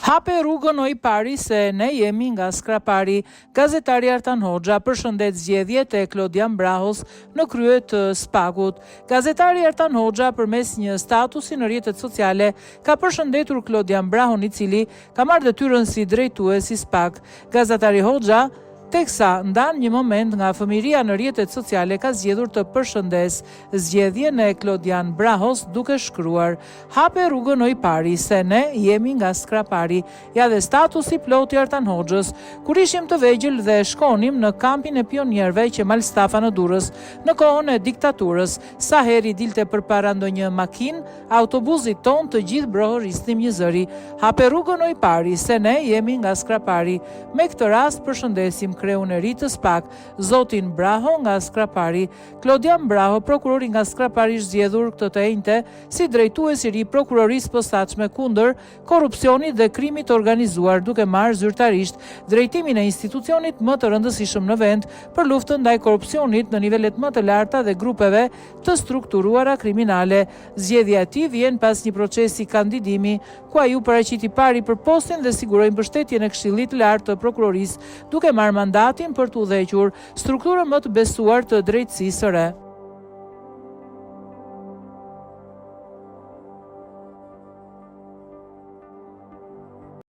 Hape rrugën oj pari se ne jemi nga Skrapari. Gazetari Artan Hoxha përshëndet zgjedhjet e Klodian Brahos në krye të SPAK-ut. Gazetari Artan Hoxha përmes një statusi në rrjetet sociale ka përshëndetur Klodian Brahon, i cili ka marrë detyrën si drejtues i SPAK. Gazetari Hoxha, teksa ndan një moment nga fëmiria në rrjetet sociale, ka zgjedhur të përshëndes zgjedhjen e Klodian Brahos duke shkruar: hape rrugën oj pari se ne jemi nga Skrapari. Ja dhe statusi plot i Artan Hoxhës. Kur ishim të vegjël dhe shkonim në kampin e pionierëve Qemal Stafa në Durrës, në kohën e diktaturës, sa herë dilte përpara ndonjë makinë, autobusit ton të gjithë brohorisnim një zëri: hape rrugën oj pari se ne jemi nga Skrapari. Me këtë rast përshëndesim kreun e ri të SPAK, zotin Braho nga Skrapari. Klodian Braho, prokurori nga Skrapari, zgjedhur këtë të enjte si drejtues i ri prokurorisë posaçme kundër korrupsionit dhe krimit të organizuar, duke marrë zyrtarisht drejtimin e institucionit më të rëndësishëm në vend për luftën ndaj korrupsionit në nivelet më të larta dhe grupeve të strukturuara kriminale. Zgjedhja e tij vjen pas një procesi kandidimi ku ai u paraqiti pari për postin dhe siguroi mbështetjen e Këshillit të Lartë të Prokurorisë, duke marrë mandatin për të udhëhequr strukturën më të besuar të drejtësisë së re.